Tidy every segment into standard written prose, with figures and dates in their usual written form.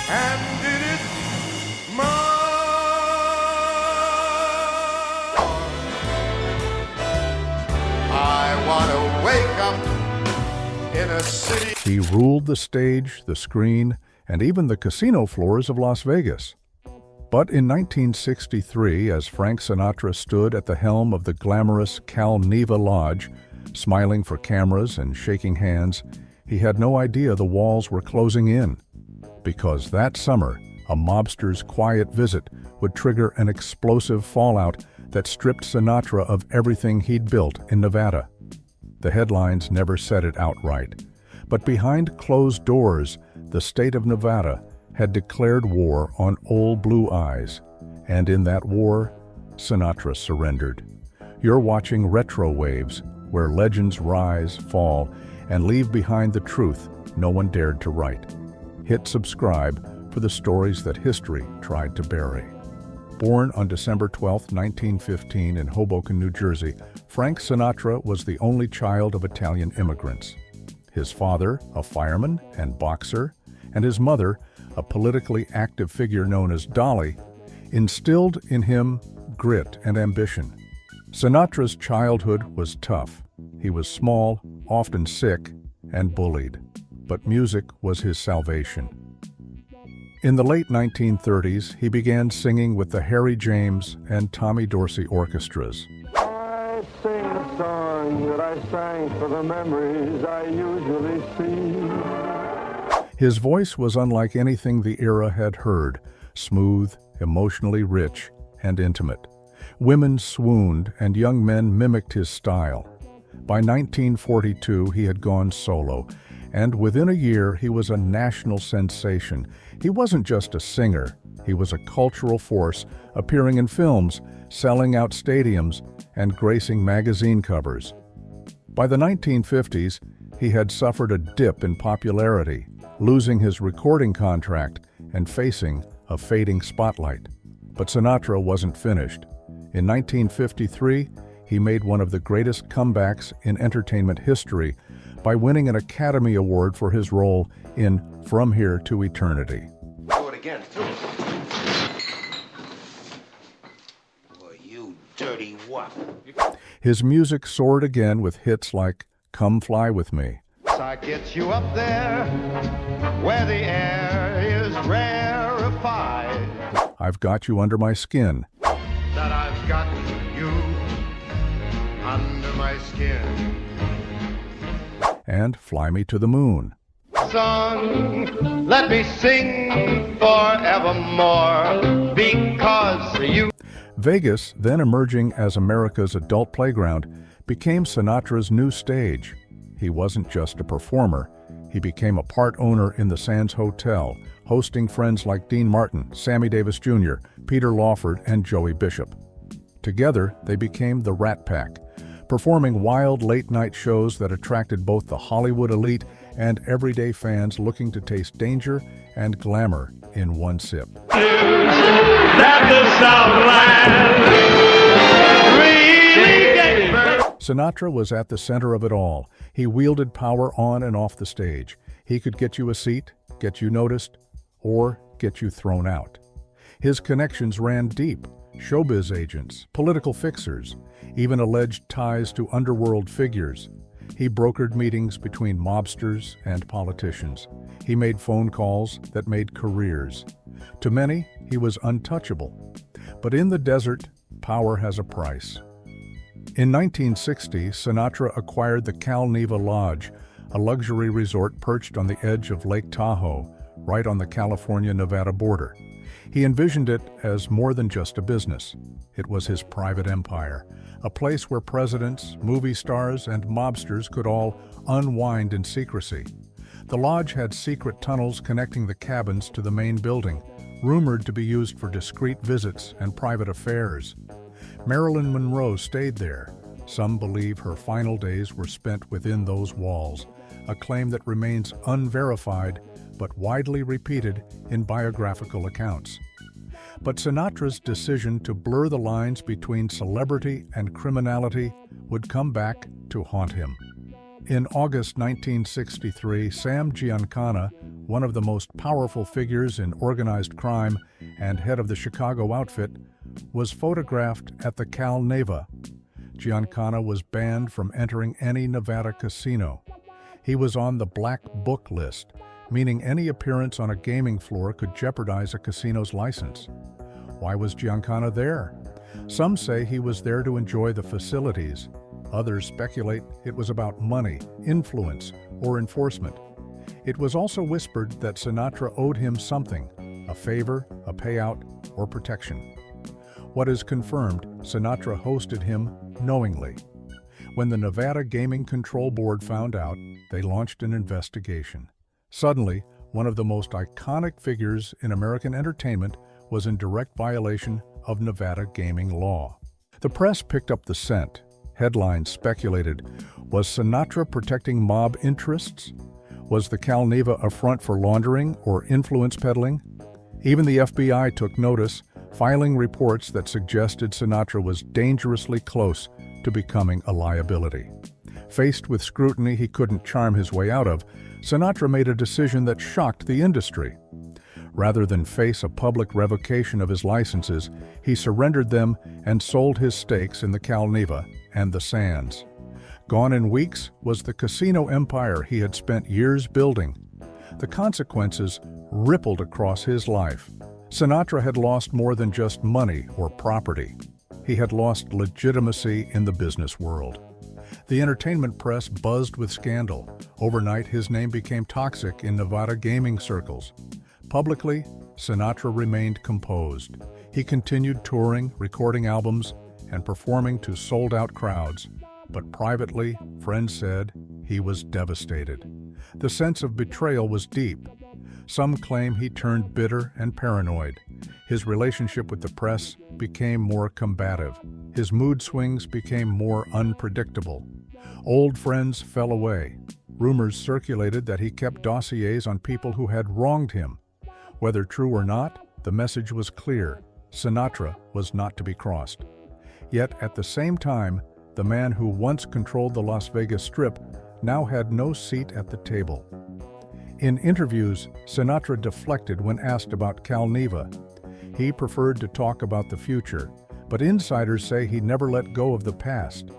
and did it my I want to wake up in a city. He ruled the stage, the screen, and even the casino floors of Las Vegas. But in 1963, as Frank Sinatra stood at the helm of the glamorous Cal Neva Lodge, smiling for cameras and shaking hands, he had no idea the walls were closing in. Because that summer, a mobster's quiet visit would trigger an explosive fallout that stripped Sinatra of everything he'd built in Nevada. The headlines never said it outright, but behind closed doors, the state of Nevada had declared war on Old Blue Eyes, and in that war, Sinatra surrendered. You're watching RetroWaves, where legends rise, fall, and leave behind the truth no one dared to write. Hit subscribe for the stories that history tried to bury. Born on December 12, 1915 in Hoboken, New Jersey, Frank Sinatra was the only child of Italian immigrants. His father, a fireman and boxer, and his mother, a politically active figure known as Dolly, instilled in him grit and ambition. Sinatra's childhood was tough. He was small, often sick, and bullied. But music was his salvation. In the late 1930s, he began singing with the Harry James and Tommy Dorsey orchestras. I sing a song that I sang for the memories I usually see. His voice was unlike anything the era had heard, smooth, emotionally rich, and intimate. Women swooned and young men mimicked his style. By 1942, he had gone solo, and within a year, he was a national sensation. He wasn't just a singer, he was a cultural force, appearing in films, selling out stadiums, and gracing magazine covers. By the 1950s, he had suffered a dip in popularity, losing his recording contract and facing a fading spotlight. But Sinatra wasn't finished. In 1953, he made one of the greatest comebacks in entertainment history by winning an Academy Award for his role in From Here to Eternity. Do it again, too. Boy, you dirty wop. His music soared again with hits like Come Fly With Me. I get you up there where the air is rarefied. I've Got You Under My Skin. That I've got you under my skin. And Fly Me to the Moon. Song, let me sing forevermore because you. Vegas, then emerging as America's adult playground, became Sinatra's new stage. He wasn't just a performer. He became a part owner in the Sands Hotel, hosting friends like Dean Martin, Sammy Davis Jr., Peter Lawford, and Joey Bishop. Together, they became the Rat Pack, performing wild late-night shows that attracted both the Hollywood elite and everyday fans looking to taste danger and glamour in one sip. Sinatra was at the center of it all. He wielded power on and off the stage. He could get you a seat, get you noticed, or get you thrown out. His connections ran deep. Showbiz agents, political fixers, even alleged ties to underworld figures. He brokered meetings between mobsters and politicians. He made phone calls that made careers. To many, he was untouchable. But in the desert, power has a price. In 1960, Sinatra acquired the Cal Neva Lodge, a luxury resort perched on the edge of Lake Tahoe, right on the California-Nevada border. He envisioned it as more than just a business. It was his private empire, a place where presidents, movie stars, and mobsters could all unwind in secrecy. The lodge had secret tunnels connecting the cabins to the main building, rumored to be used for discreet visits and private affairs. Marilyn Monroe stayed there. Some believe her final days were spent within those walls, a claim that remains unverified but widely repeated in biographical accounts. But Sinatra's decision to blur the lines between celebrity and criminality would come back to haunt him. In August 1963, Sam Giancana, one of the most powerful figures in organized crime and head of the Chicago outfit, was photographed at the Cal Neva. Giancana was banned from entering any Nevada casino. He was on the Black Book list, meaning any appearance on a gaming floor could jeopardize a casino's license. Why was Giancana there? Some say he was there to enjoy the facilities. Others speculate it was about money, influence, or enforcement. It was also whispered that Sinatra owed him something, a favor, a payout, or protection. What is confirmed, Sinatra hosted him knowingly. When the Nevada Gaming Control Board found out, they launched an investigation. Suddenly, one of the most iconic figures in American entertainment was in direct violation of Nevada gaming law. The press picked up the scent. Headlines speculated, was Sinatra protecting mob interests? Was the Cal Neva a front for laundering or influence peddling? Even the FBI took notice, filing reports that suggested Sinatra was dangerously close to becoming a liability. Faced with scrutiny he couldn't charm his way out of, Sinatra made a decision that shocked the industry. Rather than face a public revocation of his licenses, he surrendered them and sold his stakes in the Cal Neva and the Sands. Gone in weeks was the casino empire he had spent years building. The consequences rippled across his life. Sinatra had lost more than just money or property. He had lost legitimacy in the business world. The entertainment press buzzed with scandal. Overnight, his name became toxic in Nevada gaming circles. Publicly, Sinatra remained composed. He continued touring, recording albums, and performing to sold-out crowds. But privately, friends said, he was devastated. The sense of betrayal was deep. Some claim he turned bitter and paranoid. His relationship with the press became more combative. His mood swings became more unpredictable. Old friends fell away. Rumors circulated that he kept dossiers on people who had wronged him. Whether true or not, the message was clear. Sinatra was not to be crossed. Yet at the same time, the man who once controlled the Las Vegas Strip now had no seat at the table. In interviews, Sinatra deflected when asked about Cal Neva. He preferred to talk about the future, but insiders say he never let go of the past.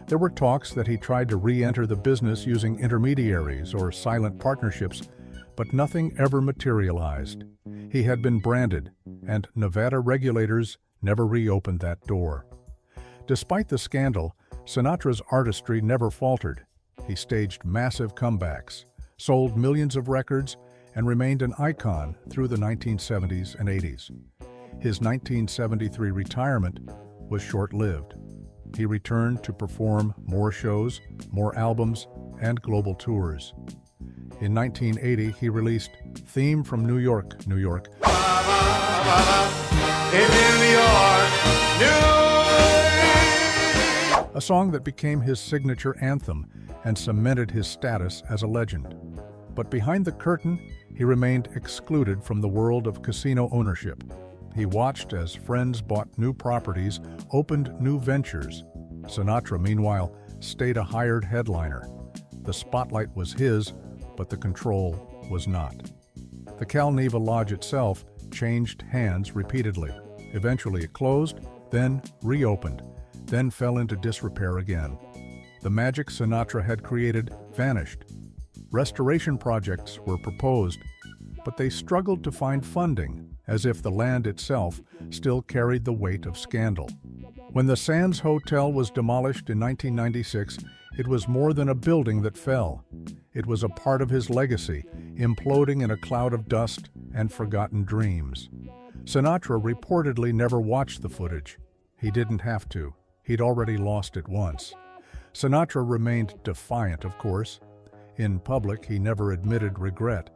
There were talks that he tried to re-enter the business using intermediaries or silent partnerships, but nothing ever materialized. He had been branded, and Nevada regulators never reopened that door. Despite the scandal, Sinatra's artistry never faltered. He staged massive comebacks, sold millions of records, and remained an icon through the 1970s and 80s. His 1973 retirement was short-lived. He returned to perform more shows, more albums, and global tours. In 1980, he released Theme from New York, New York, In New York, a song that became his signature anthem and cemented his status as a legend. But behind the curtain, he remained excluded from the world of casino ownership. He watched as friends bought new properties, opened new ventures. Sinatra, meanwhile, stayed a hired headliner. The spotlight was his, but the control was not. The Cal Neva Lodge itself changed hands repeatedly. Eventually it closed, then reopened, then fell into disrepair again. The magic Sinatra had created vanished. Restoration projects were proposed, but they struggled to find funding, as if the land itself still carried the weight of scandal. When the Sands Hotel was demolished in 1996, it was more than a building that fell. It was a part of his legacy, imploding in a cloud of dust and forgotten dreams. Sinatra reportedly never watched the footage. He didn't have to. He'd already lost it once. Sinatra remained defiant, of course. In public, he never admitted regret.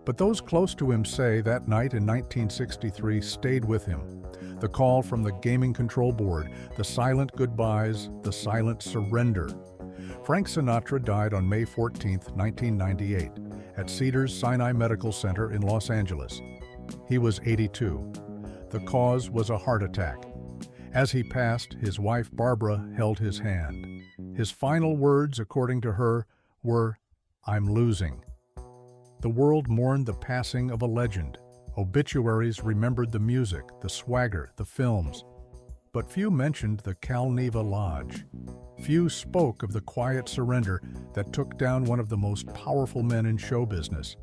But those close to him say that night in 1963 stayed with him. The call from the Gaming Control Board, the silent goodbyes, the silent surrender. Frank Sinatra died on May 14, 1998, at Cedars-Sinai Medical Center in Los Angeles. He was 82. The cause was a heart attack. As he passed, his wife Barbara held his hand. His final words, according to her, were, "I'm losing." The world mourned the passing of a legend. Obituaries remembered the music, the swagger, the films. But few mentioned the Cal Neva Lodge. Few spoke of the quiet surrender that took down one of the most powerful men in show business.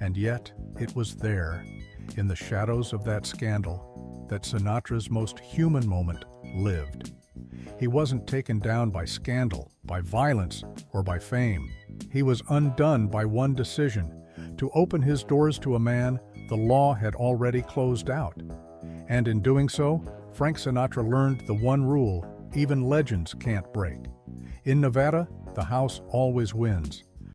And yet, it was there, in the shadows of that scandal, that Sinatra's most human moment lived. He wasn't taken down by scandal, by violence, or by fame. He was undone by one decision: to open his doors to a man the law had already closed out. And in doing so, Frank Sinatra learned the one rule even legends can't break. In Nevada, the house always wins.